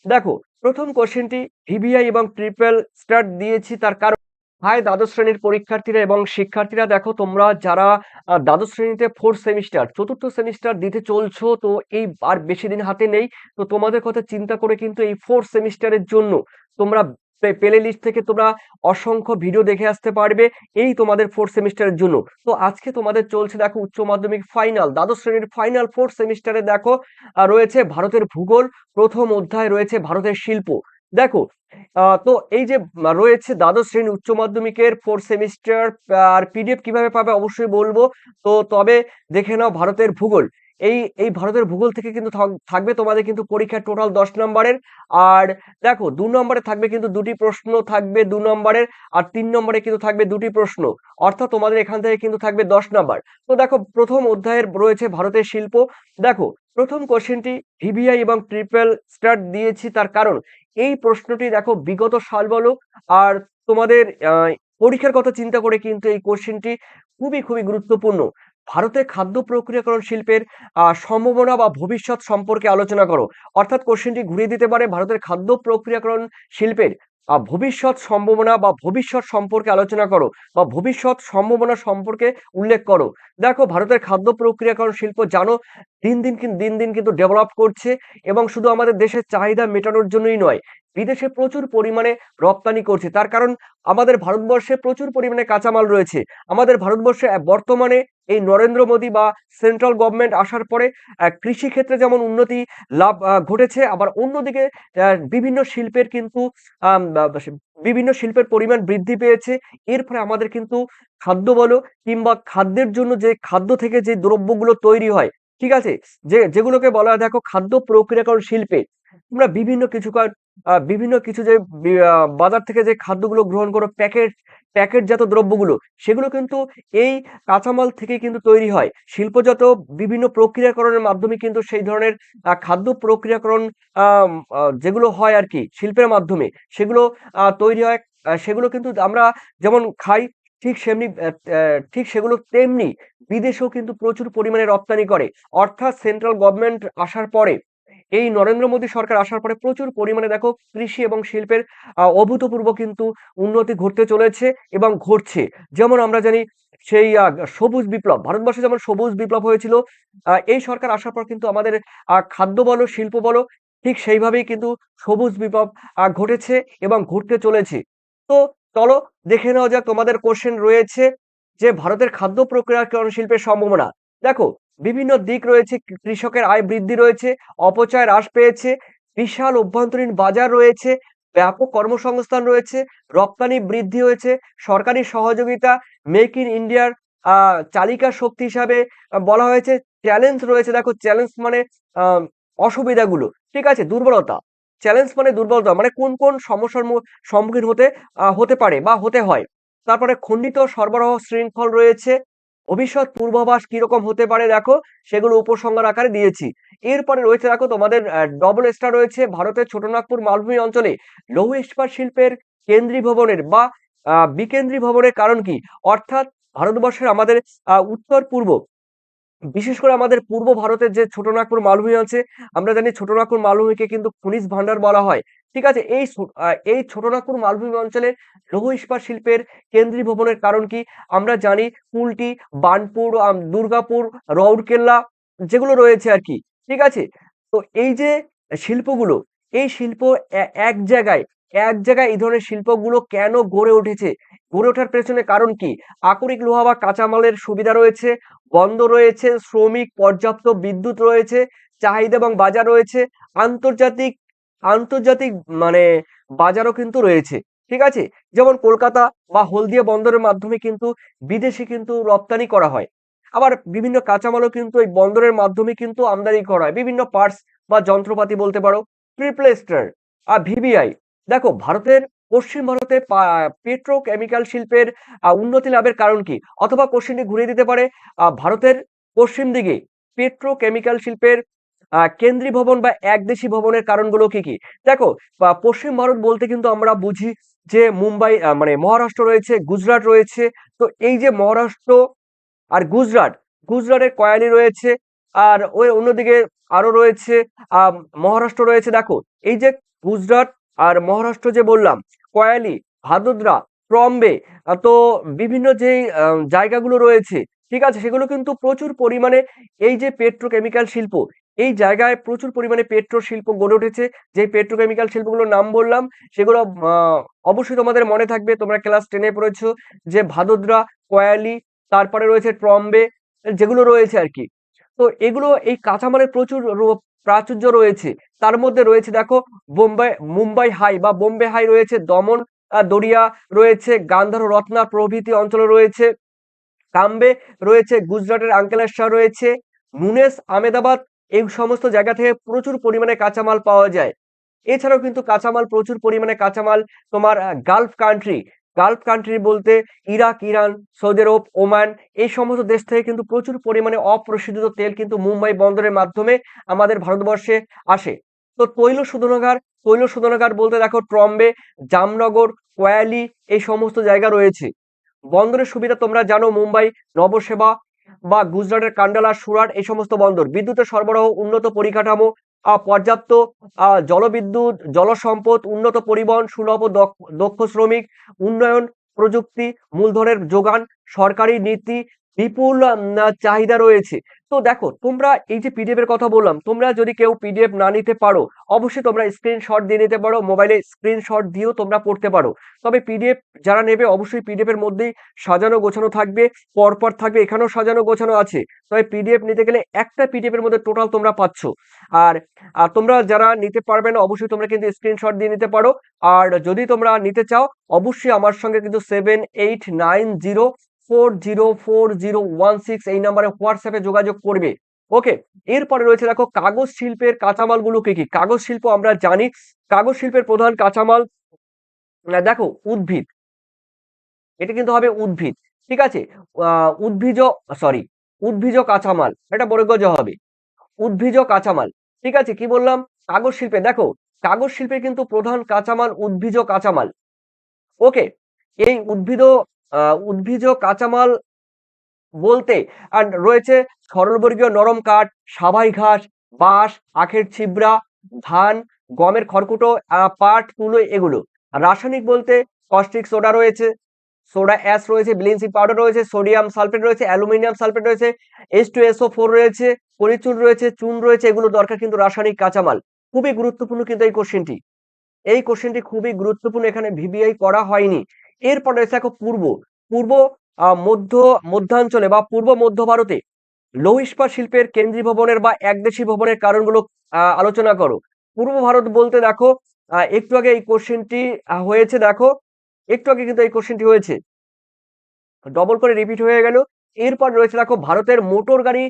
দেখো, প্রথম কোশ্চেনটি ভিভিআই এবং ট্রিপল স্টার দিয়েছি তার কারণ, হাই দ্বাদশ শ্রেণীর পরীক্ষার্থীরা এবং শিক্ষার্থীরা, দেখো তোমরা যারা দ্বাদশ শ্রেণীতে ফোর্থ সেমিস্টার চতুর্থ সেমিস্টার দিতে চলছো, তো এই আর বেশি দিন হাতে নেই। তো তোমাদের কথা চিন্তা করে কিন্তু এই ফোর্থ সেমিস্টারের জন্য তোমরা প্লে লিস্ট থেকে তোমরা অসংখ্য ভিডিও দেখে আসতে পারবে এই তোমাদের ফোর্থ সেমিস্টারের জন্য। তো আজকে তোমাদের চলছে দেখো উচ্চ মাধ্যমিক ফাইনাল দ্বাদশ শ্রেণীর ফাইনাল ফোর্থ সেমিস্টারে। দেখো রয়েছে ভারতের ভূগোল, প্রথম অধ্যায় রয়েছে ভারতের শিল্প। দেখো তো এই যে রয়েছে দ্বাদশ শ্রেণী উচ্চ মাধ্যমিকের ফোর্থ সেমিস্টার, আর পিডিএফ কিভাবে পাবে অবশ্যই বলবো। তো তবে দেখে নাও ভারতের ভূগোল। এই ভারতের ভূগোল থেকে কিন্তু থাকবে তোমাদের কিন্তু পরীক্ষা টোটাল 10 নম্বরের। আর দেখো 2 নম্বরে থাকবে কিন্তু দুটি প্রশ্ন থাকবে 2 নম্বরের, আর 3 নম্বরে কিন্তু থাকবে দুটি প্রশ্ন, অর্থাৎ তোমাদের এখান থেকে কিন্তু থাকবে 10 নম্বর। তো দেখো প্রথম অধ্যায়ের রয়েছে ভারতের শিল্প। দেখো প্রথম কোশ্চেনটি ভিভিআই এবং ট্রিপল স্টার দিয়েছি তার কারণ, এই প্রশ্নটি দেখো বিগত সাল বলো আর তোমাদের পরীক্ষার কথা চিন্তা করে কিন্তু এই কোশ্চেনটি খুবই খুবই গুরুত্বপূর্ণ। ভারতের খাদ্য প্রক্রিয়াকরণ শিল্পের সম্ভাবনা বা ভবিষ্যৎ সম্পর্কে আলোচনা করো। অর্থাৎ কোশ্চেনটি ঘুরিয়ে দিতে পারে ভারতের খাদ্য প্রক্রিয়াকরণ শিল্পের ভবিষ্যৎ সম্ভাবনা বা ভবিষ্যৎ সম্পর্কে আলোচনা করো, বা ভবিষ্যৎ সম্ভাবনা সম্পর্কে উল্লেখ করো। দেখো ভারতের খাদ্য প্রক্রিয়াকরণ শিল্প জানো দিন দিন কিন্তু ডেভেলপ করছে, এবং শুধু আমাদের দেশের চাহিদা মেটানোর জন্যই নয়, বিদেশে প্রচুর পরিমাণে রপ্তানি করছে। তার কারণ আমাদের ভারতবর্ষে প্রচুর পরিমাণে কাঁচামাল রয়েছে। আমাদের ভারতবর্ষে বর্তমানে এই নরেন্দ্র মোদী বা সেন্ট্রাল গভর্নমেন্ট আসার পরে কৃষি ক্ষেত্রে যেমন উন্নতি লাভ ঘটেছে, আবার অন্যদিকে বিভিন্ন শিল্পের কিন্তু আম, বা- বা- বিভিন্ন শিল্পের পরিমাণ বৃদ্ধি পেয়েছে। এর ফলে আমাদের কিন্তু খাদ্য বলো কিংবা খাদ্যের জন্য যে খাদ্য থেকে যে দ্রব্যগুলো তৈরি হয়, ঠিক আছে, যেগুলোকে বলা হয় দেখো খাদ্য প্রক্রিয়াকরণ শিল্পে, তোমরা বিভিন্ন কিছু যে বাজার থেকে যে খাদ্যগুলো গ্রহণ করো, প্যাকেটজাত দ্রব্যগুলো, সেগুলো কিন্তু এই কাঁচামাল থেকে কিন্তু তৈরি হয়। শিল্পজাত বিভিন্ন প্রক্রিয়াকরণের মাধ্যমে কিন্তু সেই ধরনের খাদ্য প্রক্রিয়াকরণ যেগুলো হয় আর কি শিল্পের মাধ্যমে, সেগুলো তৈরি হয়। সেগুলো কিন্তু আমরা যেমন খাই, ঠিক সেমনি ঠিক সেগুলো তেমনি বিদেশেও কিন্তু প্রচুর পরিমাণে রপ্তানি করে। অর্থাৎ সেন্ট্রাল গভর্নমেন্ট আসার পরে, এই নরেন্দ্র মোদী সরকার আসার পরে প্রচুর পরিমাণে দেখো কৃষি এবং শিল্পের অভূতপূর্ব কিন্তু উন্নতি ঘটতে চলেছে এবং ঘটছে। যেমন আমরা জানি সেই সবুজ বিপ্লব, ভারতবর্ষে যেমন সবুজ বিপ্লব হয়েছিল, এই সরকার আসার পর কিন্তু আমাদের খাদ্য বলো শিল্প বলো ঠিক সেইভাবেই কিন্তু সবুজ বিপ্লব ঘটেছে এবং ঘটতে চলেছে। তো চলো দেখে নেওয়া যাক, তোমাদের কোশ্চেন রয়েছে যে ভারতের খাদ্য প্রক্রিয়াকরণ শিল্পের সম্ভাবনা। দেখো বিভিন্ন দিক রয়েছে, কৃষকের আয় বৃদ্ধি রয়েছে, অপচয় হ্রাস পেয়েছে, বিশাল অভ্যন্তরীণ বাজার রয়েছে, ব্যাপক কর্মসংস্থান রয়েছে, রপ্তানি বৃদ্ধি হয়েছে, সরকারি সহযোগিতা, মেক ইন ইন্ডিয়ার চালিকা শক্তি হিসাবে বলা হয়েছে। চ্যালেঞ্জ রয়েছে, দেখো চ্যালেঞ্জ মানে আহ, অসুবিধাগুলো, ঠিক আছে, দুর্বলতা। চ্যালেঞ্জ মানে দুর্বলতা, মানে কোন কোন সমস্যার সম্মুখীন হতে পারে বা হতে হয়। তারপরে খণ্ডিত সরবরাহ শৃঙ্খল রয়েছে, ভবিষ্যৎ পূর্বাভাস কিরকম হতে পারে দেখো সেগুলো উপসংহার আকারে দিয়েছি। এরপরে রয়েছে দেখো তোমাদের ডবল স্টার রয়েছে, ভারতের ছোটনাগপুর মালভূমি অঞ্চলে লৌহ ইস্পাত শিল্পের কেন্দ্রীভবনের বা বিকেন্দ্রীভবনের কারণ কি। অর্থাৎ ভারতবর্ষের আমাদের উত্তর পূর্ব, বিশেষ করে আমাদের পূর্ব ভারতের যে ছোটনাগপুর মালভূমি আছে, আমরা জানি ছোটনাগপুর মালভূমিকে কিন্তু খনিজ ভান্ডার বলা হয়, ঠিক আছে। এই ছোটনাগপুর মালভূমি অঞ্চলে লৌহ ইস্পাত শিল্পের কেন্দ্রীভবনের কারণ কি। আমরা জানি কুলটি, বার্নপুর, দুর্গাপুর, রাউরকেল্লা যেগুলো রয়েছে আর কি, ঠিক আছে। তো এই যে শিল্পগুলো, এই শিল্প এক জায়গায় এই ধরনের শিল্পগুলো কেন গড়ে উঠেছে, গড়ে ওঠার পেছনে কারণ কি। আকরিক লোহা বা কাঁচামালের সুবিধা রয়েছে, বন্দর রয়েছে, শ্রমিক, পর্যাপ্ত বিদ্যুৎ রয়েছে, চাহিদা এবং বাজার রয়েছে, আন্তর্জাতিক আন্তর্জাতিক মানে বাজারও কিন্তু রয়েছে, ঠিক আছে। যেমন কলকাতা বা হলদিয়া বন্দরের মাধ্যমে কিন্তু বিদেশে কিন্তু রপ্তানি করা হয়। আবার বিভিন্ন কাঁচামালও কিন্তু এই বন্দরের মাধ্যমে কিন্তু আমদানি করা হয়, বিভিন্ন পার্টস বা যন্ত্রপাতি বলতে পারো। ট্রিপ্লেস্টার আর ভিভিআই, দেখো ভারতের পশ্চিম ভারতে পেট্রোকেমিক্যাল শিল্পের উন্নতি লাভের কারণ কি। অথবা কোশ্চেনটি ঘুরিয়ে দিতে পারে, ভারতের পশ্চিম দিকে পেট্রোকেমিক্যাল শিল্পের কেন্দ্রীয় ভবন বা একদেশী ভবনের কারণগুলো কি কি। দেখো পশ্চিম ভারত বলতে কিন্তু আমরা বুঝি যে মুম্বাই, মানে মহারাষ্ট্র রয়েছে, গুজরাট রয়েছে। তো এই যে মহারাষ্ট্র আর গুজরাটের কয়ালি রয়েছে, আর ওই অন্যদিকে আরো রয়েছে আহ মহারাষ্ট্র রয়েছে। দেখো এই যে গুজরাট আর মহারাষ্ট্র যে বললাম, কয়ালি, ভাদোদরা, ট্রম্বে, তো বিভিন্ন যে জায়গাগুলো রয়েছে, ঠিক আছে, সেগুলো কিন্তু প্রচুর পরিমাণে এই যে পেট্রোকেমিক্যাল শিল্প, এই জায়গায় প্রচুর পরিমাণে পেট্রো শিল্প গড়ে উঠেছে। যে পেট্রোকেমিক্যাল শিল্পগুলোর নাম বললাম সেগুলো অবশ্যই তোমাদের মনে থাকবে, তোমরা ক্লাস 10-এ পড়েছো, যে ভাদোদরা, কয়ালি, তারপরে রয়েছে ট্রম্বে, যেগুলো রয়েছে আর কি। তো এগুলো এই কাঁচামালের প্রচুর প্রাচুর্য রয়েছে। তার মধ্যে রয়েছে দেখো মুম্বাই হাই বা বোম্বে হাই রয়েছে, দমন, দরিয়া রয়েছে, গান্ধার, রত্না প্রভৃতি অঞ্চলে রয়েছে, কাম্বে রয়েছে, গুজরাটের আঙ্কেলেশ্বর রয়েছে, নুনেস, আমেদাবাদ, এই সমস্ত জায়গা থেকে প্রচুর পরিমাণে কাঁচামাল পাওয়া যায়। এছাড়াও কিন্তু কাঁচামাল, প্রচুর পরিমাণে কাঁচামাল তোমার গালফ কান্ট্রি বলতে ইরাক, ইরান, সৌদি আরব, ওমান, এই সমস্ত দেশ থেকে কিন্তু প্রচুর পরিমাণে অপ্রশোধিত তেল কিন্তু মুম্বাই বন্দরের মাধ্যমে আমাদের ভারতবর্ষে আসে। তো তৈল শোধনাগার বলতে দেখো ট্রম্বে, জামনগর, কয়ালি, এই সমস্ত জায়গা রয়েছে। বন্দরের সুবিধা তোমরা জানো, মুম্বাই, নবসেবা বা গুজরাটের কান্ডালা, সুরাট, এই সমস্ত বন্দর। বিদ্যুতের সরবরাহ, উন্নত পরিকাঠামো, পর্যাপ্ত জলবিদ্যুৎ, জলসম্পদ, উন্নত পরিবহন, সুলভ ও দক্ষ শ্রমিক, উন্নয়ন, প্রযুক্তি, মূলধনের যোগান, সরকারি নীতি, বিপুল চাহিদা রয়েছে। তো দেখো তোমরা এই যে পিডিএফ এর কথা বললাম, তোমরা যদি কেউ পিডিএফ না নিতে পারো, অবশ্যই তোমরা স্ক্রিনশট দিয়ে নিতে পারো, মোবাইলে স্ক্রিনশট দিয়েও তোমরা পড়তে পারো। তবে পিডিএফ যারা নেবে অবশ্যই পিডিএফ এর মধ্যেই সাজানো গোছানো থাকবে, পরপর থাকবে, এখানেও সাজানো গোছানো আছে। তবে পিডিএফ নিতে গেলে একটা পিডিএফ এর মধ্যে টোটাল তোমরা পাচ্ছ। আর তোমরা যারা নিতে পারবে না, অবশ্যই তোমরা কিন্তু স্ক্রিনশট দিয়ে নিতে পারো। আর যদি তোমরা নিতে চাও, অবশ্যই আমার সঙ্গে কিন্তু 7890404016 এই নাম্বারে হোয়াটসঅ্যাপে যোগাযোগ করবে। ওকে। এরপরে রয়েছে দেখো কাগজ শিল্পের কাঁচামালগুলো কি কি। কাগজ শিল্প আমরা জানি, কাগজ শিল্পের প্রধান কাঁচামাল দেখো উদ্ভিদ, এটা কিন্তু হবে উদ্ভিদ, ঠিক আছে। উদ্ভিজ, সরি, উদ্ভিজ কাঁচামাল, এটা বর্গজ হবে, উদ্ভিজ কাঁচামাল, ঠিক আছে। কি বললাম, কাগজ শিল্পে দেখো, কাগজ শিল্পে কিন্তু প্রধান কাঁচামাল উদ্ভিজ কাঁচামাল। ওকে। এই উদ্ভিজ কাঁচামাল বলতে আর রয়েছে সরলবর্গীয় নরম কাঠ, সাবাই ঘাস, বাঁশ, আখের ছিবড়া, ধান, গমের খড়কুটো, পাট, তুলো, এগুলো। আর রাসায়নিক বলতে কস্টিক সোডা রয়েছে, সোডা অ্যাশ রয়েছে, ব্লিচিং পাউডার রয়েছে, সোডিয়াম সালফেট রয়েছে, অ্যালুমিনিয়াম সালফেট রয়েছে, H2SO4 রয়েছে, পরিচুন রয়েছে, চুন রয়েছে, এগুলো দরকার কিন্তু রাসায়নিক কাঁচামাল। খুবই গুরুত্বপূর্ণ কিন্তু এই কোশ্চেনটি খুবই গুরুত্বপূর্ণ, এখানে ভিবিআই করা হয়নি। এরপর রয়েছে দেখো পূর্ব মধ্যাঞ্চলে বা পূর্ব মধ্য ভারতে লৌহ ইস্পাত শিল্পের কেন্দ্রীভবনের বা একদেশী ভবনের কারণগুলো আলোচনা করো। পূর্ব ভারত বলতে দেখো একটু আগে এই কোশ্চেনটি হয়েছে, দেখো একটু আগে কিন্তু এই কোশ্চেনটি হয়েছে, ডবল করে রিপিট হয়ে গেল। এরপর রয়েছে দেখো ভারতের মোটর গাড়ি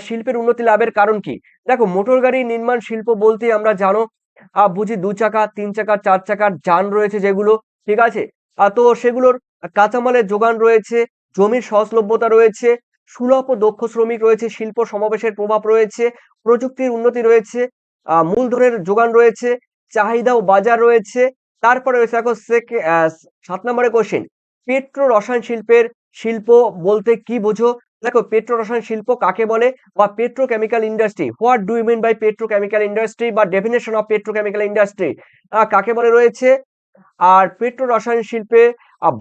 শিল্পের উন্নতি লাভের কারণ কি। দেখো মোটর গাড়ি নির্মাণ শিল্প বলতে আমরা জানো বুঝি 2 চাকা, 3 চাকা, 4 চাকার যান রয়েছে যেগুলো, ঠিক আছে। তো সেগুলোর কাঁচামালের যোগান রয়েছে, জমির সহজলভ্যতা রয়েছে, সুলভ ও দক্ষ শ্রমিক রয়েছে, শিল্প সমাবেশের প্রভাব রয়েছে, প্রযুক্তির উন্নতি রয়েছে, মূলধনের যোগান রয়েছে, চাহিদা ও বাজার রয়েছে। তারপরে রয়েছে দেখো 7 নম্বরের কোশ্চেন, পেট্রো রসায়ন শিল্প বলতে কি বোঝো। দেখো পেট্রো রসায়ন শিল্প কাকে বলে বা petrochemical industry, what do you mean by petrochemical industry বা ডেফিনেশন অফ পেট্রোকেমিক্যাল ইন্ডাস্ট্রি কাকে বলে রয়েছে। আর পেট্রো রসায়ন শিল্পে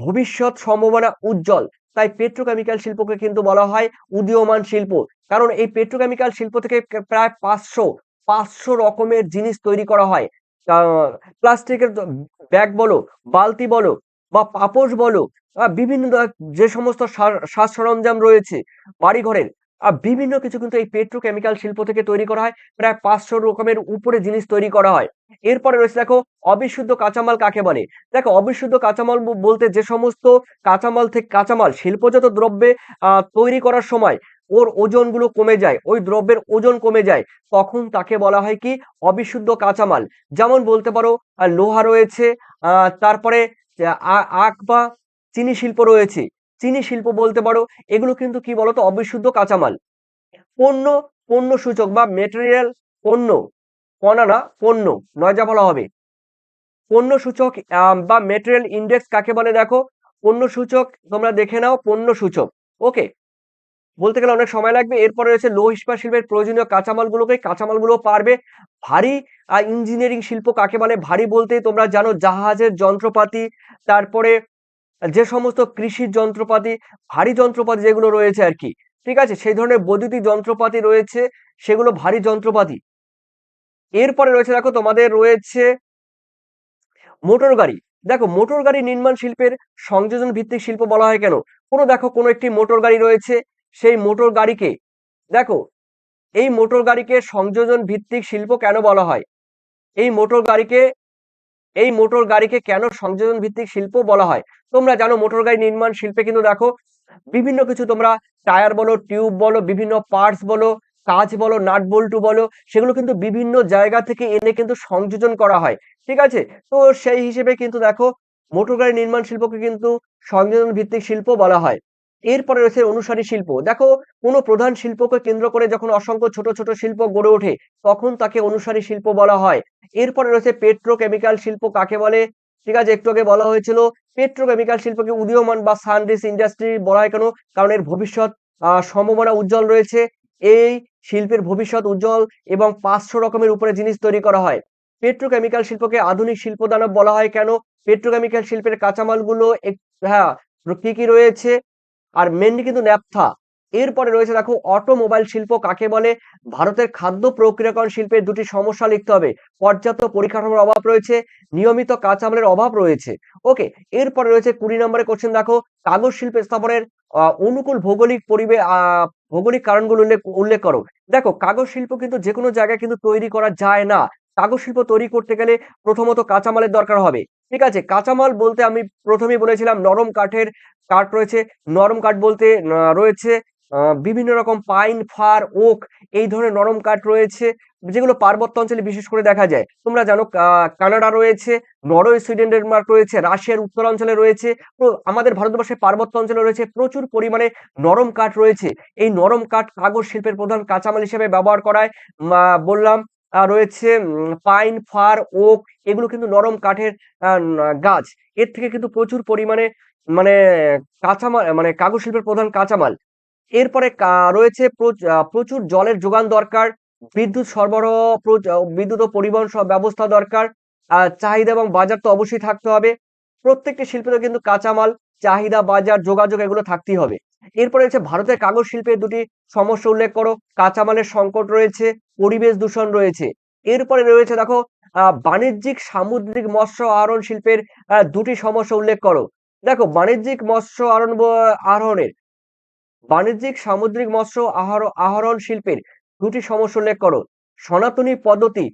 ভবিষ্যৎ সম্ভাবনা উজ্জ্বল, তাই পেট্রোকেমিক্যাল শিল্পকে কিন্তু বলা হয় উদীয়মান শিল্প। কারণ এই পেট্রোকেমিক্যাল শিল্প থেকে প্রায় 500 রকমের জিনিস তৈরি করা হয়। প্লাস্টিকের ব্যাগ বলো, বালতি বলো বা পাপোশ বলো, বিভিন্ন যে সমস্ত সাজ সরঞ্জাম রয়েছে বাড়িঘরের, বিভিন্ন কিছু কিন্তু এই পেট্রোকেমিক্যাল শিল্প থেকে তৈরি করা হয়। প্রায় 500 রকমের উপরে জিনিস তৈরি করা হয়। এরপরে রয়েছে দেখো অবিশুদ্ধ কাঁচামাল কাকে বলে। দেখো অবিশুদ্ধ কাঁচামাল বলতে যে সমস্ত কাঁচামাল শিল্পজাত দ্রব্যে তৈরি করার সময় ওর ওজনগুলো কমে যায়, ওই দ্রব্যের ওজন কমে যায়, তখন তাকে বলা হয় কি অবিশুদ্ধ কাঁচামাল। যেমন বলতে পারো লোহা রয়েছে, তারপরে আখ বা চিনি শিল্প রয়েছে, চিনি শিল্প বলতে পারো। এগুলো কিন্তু কি বলতো অবিশুদ্ধ কাঁচামাল। পণ্য, পণ্য সূচক বা মেটেরিয়াল, পণ্য, পণ্য না পণ্য, নয়জা বলা হবে। পণ্য সূচক বা মেটেরিয়াল ইন্ডেক্স কাকে বলে। দেখো পণ্য সূচক তোমরা দেখে নাও, পণ্য সূচক। ওকে। বলতে গেলে অনেক সময় লাগবে। এরপরে রয়েছে লৌহ ইস্পাত শিল্পের প্রয়োজনীয় কাঁচামালগুলো পারবে। ভারী ইঞ্জিনিয়ারিং শিল্প কাকে বলে? ভারী বলতেই তোমরা জানো জাহাজের যন্ত্রপাতি, তারপরে যে সমস্ত কৃষির যন্ত্রপাতি, ভারী যন্ত্রপাতি যেগুলো রয়েছে আরকি। ঠিক আছে? সেই ধরনের বৈদ্যুতিক যন্ত্রপাতি রয়েছে, সেগুলো ভারী যন্ত্রপাতি। এরপরে রয়েছে দেখো তোমাদের রয়েছে মোটর গাড়ি। দেখো মোটর গাড়ি নির্মাণ শিল্পের সংযোজন ভিত্তিক শিল্প বলা হয় কেন? কোনো একটি মোটর গাড়ি রয়েছে, সেই মোটর গাড়িকে দেখো এই মোটর গাড়িকে সংযোজন ভিত্তিক শিল্প কেন বলা হয়? এই মোটর গাড়িকে এই মোটর গাড়িকে কেন সংযোজন ভিত্তিক শিল্প বলা হয়? তোমরা জানো মোটর গাড়ি নির্মাণ শিল্পে কিন্তু দেখো বিভিন্ন কিছু তোমরা টায়ার বলো, টিউব বলো, বিভিন্ন পার্টস বলো, কাঁচ বলো, নাট বল্টু বলো, সেগুলো কিন্তু বিভিন্ন জায়গা থেকে এনে কিন্তু সংযোজন করা হয়। ঠিক আছে? তো সেই হিসেবে কিন্তু দেখো মোটর গাড়ি নির্মাণ শিল্পকে কিন্তু সংযোজন ভিত্তিক শিল্প বলা হয়। এরপরে রয়েছে অনুসারী শিল্প। দেখো কোনো প্রধান শিল্পকে কেন্দ্র করে যখন অসংখ্য ছোট ছোট শিল্প গড়ে ওঠে, তখন তাকে অনুসারী শিল্প বলা হয়। এরপরে রয়েছে পেট্রোকেমিক্যাল শিল্প কাকে বলে? ঠিক আছে, একটু আগে বলা হয়েছিল পেট্রোকেমিক্যাল শিল্পকে উদীয়মান বা সানরিচ ইন্ডাস্ট্রি বলা হয় কেন? কারণ এর ভবিষ্যৎ সম্ভাবনা উজ্জ্বল রয়েছে। এই শিল্পের ভবিষ্যৎ উজ্জ্বল এবং ৫০০ রকমের উপরে জিনিস তৈরি করা হয়। পেট্রোকেমিক্যাল শিল্পকে আধুনিক শিল্প দানব বলা হয় কেন? পেট্রোকেমিক্যাল শিল্পের কাঁচামালগুলো হ্যাঁ, কি কি রয়েছে? আর মেনলি কিন্তু ন্যাপথা। এরপরে রয়েছে দেখো অটোমোবাইল শিল্প কাকে বলে? ভারতের খাদ্য প্রক্রিয়াকরণ শিল্পের দুটি সমস্যা লিখতে হবে। পর্যাপ্ত পরিকাঠামোর অভাব রয়েছে, নিয়মিত কাঁচামালের অভাব রয়েছে। ওকে, এরপরে রয়েছে ২০ নম্বরের কোশ্চেন দেখো কাগজ শিল্প স্থাপনের অনুকূল ভৌগোলিক কারণগুলো উল্লেখ করো। দেখো কাগজ শিল্প কিন্তু যেকোনো জায়গায় কিন্তু তৈরি করা যায় না। কাগজ শিল্প তৈরি করতে গেলে প্রথমত কাঁচামালের দরকার হবে। ঠিক আছে? কাঁচামাল বলতে আমি প্রথমেই বলেছিলাম নরম কাঠ রয়েছে। নরম কাঠ বলতে রয়েছে বিভিন্ন রকম পাইন, ফার, ওক এই ধরনের নরম কাঠ রয়েছে, যেগুলো পার্বত্য অঞ্চলে বিশেষ করে দেখা যায়। তোমরা জানো কানাডা রয়েছে, নরওয়ে, সুইডেন, ডেনমার্ক রয়েছে, রাশিয়ার উত্তরাঞ্চলে রয়েছে। তো আমাদের ভারতবর্ষের পার্বত্য অঞ্চলে রয়েছে প্রচুর পরিমাণে নরম কাঠ রয়েছে। এই নরম কাঠ কাগজ শিল্পের প্রধান কাঁচামাল হিসেবে ব্যবহার করায় বললাম রয়েছে পাইন, ফার, ওক এগুলো কিন্তু নরম কাঠের গাছ। এর থেকে কিন্তু প্রচুর পরিমাণে মানে কাগজ শিল্পের প্রধান কাঁচামাল। এরপরে রয়েছে প্রচুর জলের যোগান দরকার, বিদ্যুৎ সরবরাহ, বিদ্যুৎ ও পরিবহন ব্যবস্থা দরকার। চাহিদা এবং বাজার তো অবশ্যই থাকতে হবে। প্রত্যেকটি শিল্পে কিন্তু কাঁচামাল, চাহিদা, বাজার, যোগাযোগ এগুলো থাকতেই হবে। এরপরে হচ্ছে ভারতের কাগজ শিল্পের দুটি সমস্যা উল্লেখ করো। কাঁচামালের সংকট রয়েছে, পরিবেশ দূষণ রয়েছে। এরপরে রয়েছে দেখো বাণিজ্যিক সামুদ্রিক মৎস্য আহরণ শিল্পের দুটি সমস্যা উল্লেখ করো। দেখো বাণিজ্যিক মৎস্য আহরণের বাণিজ্যিক সামুদ্রিক মৎস্য আহরণ শিল্পের দুটি সমস্যা উল্লেখ করো। সনাতনী পদ্ধতি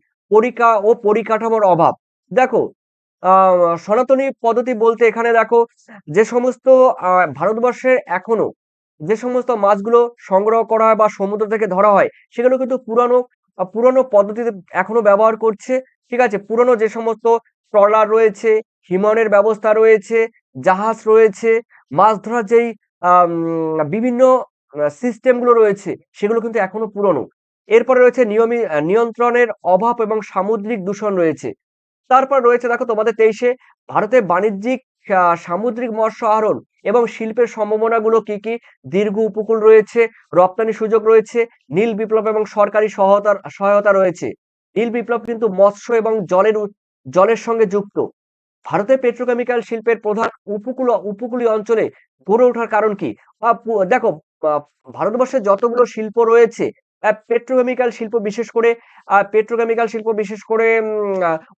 পরিকাঠামোর অভাব। দেখো সনাতনী পদ্ধতি বলতে এখানে দেখো যে সমস্ত ভারতবর্ষের এখনো যে সমস্ত মাছগুলো সংগ্রহ করা হয় বা সমুদ্র থেকে ধরা হয় সেগুলো কিন্তু পুরানো পদ্ধতিতে এখনো ব্যবহার করছে। ঠিক আছে, পুরানো যে সমস্ত ট্রলার রয়েছে, হিমনের ব্যবস্থা রয়েছে, জাহাজ রয়েছে, মাছ ধরার যেই বিভিন্ন সিস্টেম গুলো রয়েছে সেগুলো কিন্তু এখনো পুরনো। এরপরে রয়েছে নিয়ন্ত্রণের অভাব এবং সামুদ্রিক দূষণ রয়েছে। তারপর রয়েছে দেখো তোমাদের ২৩-এ ভারতের বাণিজ্যিক সামুদ্রিক মৎস্য আহরণ এবং শিল্পের সম্ভাবনাগুলো কি কি? দীর্ঘ উপকূল রয়েছে, রপ্তানি সুযোগ রয়েছে, নীল বিপ্লব এবং সরকারি সহায়তা রয়েছে। নীল বিপ্লব কিন্তু মৎস্য এবং জলের সঙ্গে যুক্ত। ভারতের পেট্রোকেমিক্যাল শিল্পের প্রধান উপকূলীয় অঞ্চলে গড়ে ওঠার কারণ কি? দেখো আ ভারতবর্ষে যতগুলো শিল্প রয়েছে, পেট্রোকেমিক্যাল শিল্প বিশেষ করে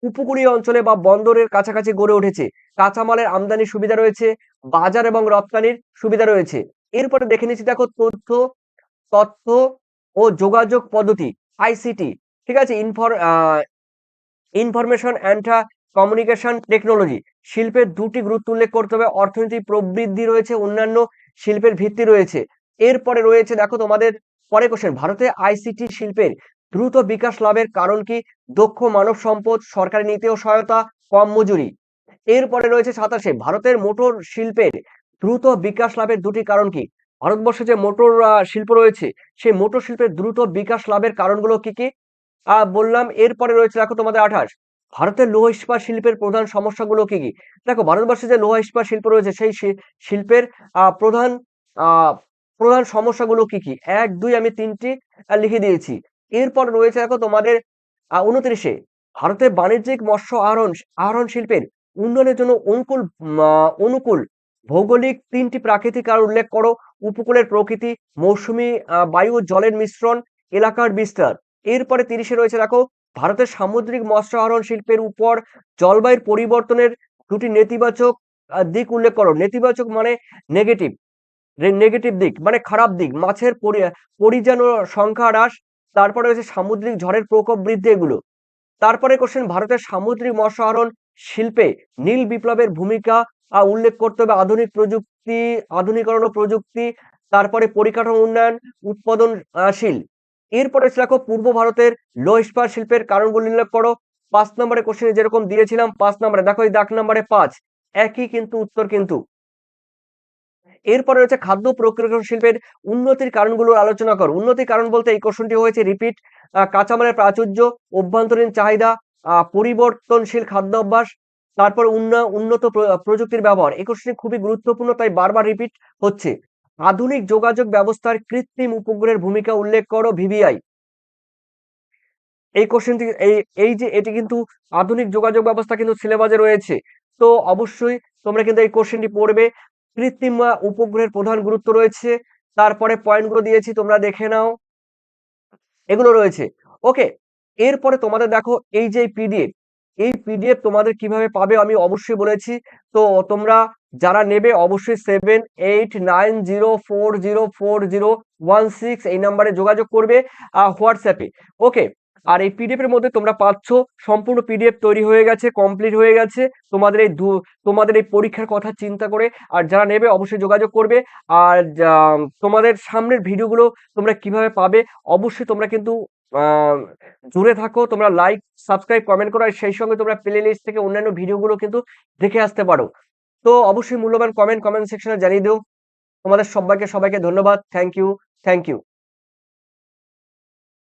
উপকূলীয় অঞ্চলে বা বন্দরের কাছাকাছি গড়ে উঠেছে। কাঁচামালের আমদানির সুবিধা রয়েছে, বাজার এবং রপ্তানির সুবিধা রয়েছে। এরপরে দেখে নিচ্ছি দেখো তথ্য ও যোগাযোগ পদ্ধতি আইসিটি। ঠিক আছে? ইনফরমেশন অ্যান্ড কমিউনিকেশন টেকনোলজি শিল্পের দুটি গুরুত্ব উল্লেখ করতে হবে। অর্থনৈতিক প্রবৃদ্ধি রয়েছে, অন্যান্য শিল্পের ভিত্তি রয়েছে। এরপরে রয়েছে দেখো তোমাদের পরের কোশ্চেন ভারতে আইসিটি শিল্পের দ্রুত বিকাশ লাভের কারণ কি? দক্ষ মানব সম্পদ, সরকারি নীতি ও সহায়তা, কম মজুরি। এরপরে রয়েছে ২৭-এ ভারতের মোটর শিল্পের দ্রুত বিকাশ লাভের দুটি কারণ কি? ভারতবর্ষে যে মোটর শিল্প রয়েছে সেই মোটর শিল্পের দ্রুত বিকাশ লাভের কারণগুলো কি কি? বললাম। এরপরে রয়েছে দেখো তোমাদের ২৮ ভারতের লৌহ ইস্পাত শিল্পের প্রধান সমস্যাগুলো কি কি? দেখো ভারতবর্ষে যে লৌহ ইস্পাত শিল্প রয়েছে সেই শিল্পের প্রধান প্রধান সমস্যাগুলো কি কি, 1, 2 আমি 3টি লিখে দিয়েছি। এরপর রয়েছে দেখো তোমাদের 29-এ ভারতের বাণিজ্যিক মৎস্য আহরণ আহরণ শিল্পের উন্নয়নের জন্য অনুকূল ভৌগোলিক 3টি প্রাকৃতিক কারণ উল্লেখ করো। উপকূলের প্রকৃতি, মৌসুমী বায়ু ও জলের মিশ্রণ, এলাকার বিস্তার। এরপরে 30-এ রয়েছে দেখো ভারতের সামুদ্রিক মৎস্য আহরণ শিল্পের উপর জলবায়ুর পরিবর্তনের 2টি নেতিবাচক দিক উল্লেখ করো। নেতিবাচক মানে নেগেটিভ, নেগেটিভ দিক মানে খারাপ দিক, মাছের পরিযান ও সংখ্যা হ্রাস, তারপরে হচ্ছে সামুদ্রিক ঝড়ের প্রকোপ বৃদ্ধি এগুলো। তারপরে কোশ্চেন ভারতের সামুদ্রিক মৎস্য আহরণ শিল্পে নীল বিপ্লবের ভূমিকা উল্লেখ করতে হবে। আধুনিক প্রযুক্তি, আধুনিকরণ ও প্রযুক্তি, তারপরে পরিকাঠামো উন্নয়ন, উৎপাদনশীল। এরপরে দেখো পূর্ব ভারতের লৌহ ইস্পাত শিল্পের কারণগুলি উল্লেখ করো। 5 নম্বরে কোশ্চেনে যেরকম দিয়েছিলাম 5 নম্বরে দেখো এই দাগ নম্বরে 5 একই কিন্তু উত্তর কিন্তু। এরপরে রয়েছে খাদ্য প্রক্রিয়াকরণ শিল্পের উন্নতির কারণগুলোর আলোচনা করো। উন্নতির কারণ বলতে এই কোশ্চেনটি হয়েছে রিপিট। কাঁচামালের প্রাচুর্য, অভ্যন্তরীণ চাহিদা, পরিবর্তনশীল খাদ্যাভ্যাস, তারপর উন্নত প্রযুক্তির ব্যবহার। এই কোশ্চেনটি খুবই গুরুত্বপূর্ণ তাই বারবার রিপিট হচ্ছে। আধুনিক যোগাযোগ ব্যবস্থার কৃত্রিম উপগ্রহের ভূমিকা উল্লেখ করো ভিভিআই। এই কোশ্চেনটি এই যে এটি কিন্তু আধুনিক যোগাযোগ ব্যবস্থা কিন্তু সিলেবাসে রয়েছে। তো অবশ্যই তোমরা কিন্তু এই কোশ্চেনটি পড়বে। কৃত্রিম উপগ্রহের প্রধান গুরুত্ব রয়েছে, তারপরে পয়েন্টগুলো দিয়েছি তোমরা দেখে নাও, এগুলো রয়েছে। ওকে, এরপরে তোমাদের দেখো এই যে পিডিএফ, এই পিডিএফ তোমাদের কিভাবে পাবে আমি অবশ্যই বলেছি। তো তোমরা যারা নেবে অবশ্যই 7890404016 এই নাম্বারে যোগাযোগ করবে হোয়াটসঅ্যাপে। ওকে, আর এই পিডিএফ এর মধ্যে তোমরা পাচ্ছ সম্পূর্ণ পিডিএফ তৈরি হয়ে গেছে, কমপ্লিট হয়ে গেছে তোমাদের এই তোমাদের এই পরীক্ষার কথা চিন্তা করে। আর যারা নেবে অবশ্যই যোগাযোগ করবে। আর তোমাদের সামনের ভিডিওগুলো তোমরা কিভাবে পাবে অবশ্যই তোমরা কিন্তু আহ জুড়ে থাকো, তোমরা লাইক সাবস্ক্রাইব কমেন্ট করো, আর সেই সঙ্গে তোমরা প্লে লিস্ট থেকে অন্যান্য ভিডিওগুলো কিন্তু দেখে আসতে পারো। তো অবশ্যই মূল্যবান কমেন্ট সেকশনে জানিয়ে দিও। তোমাদের সবাইকে ধন্যবাদ। Thank you.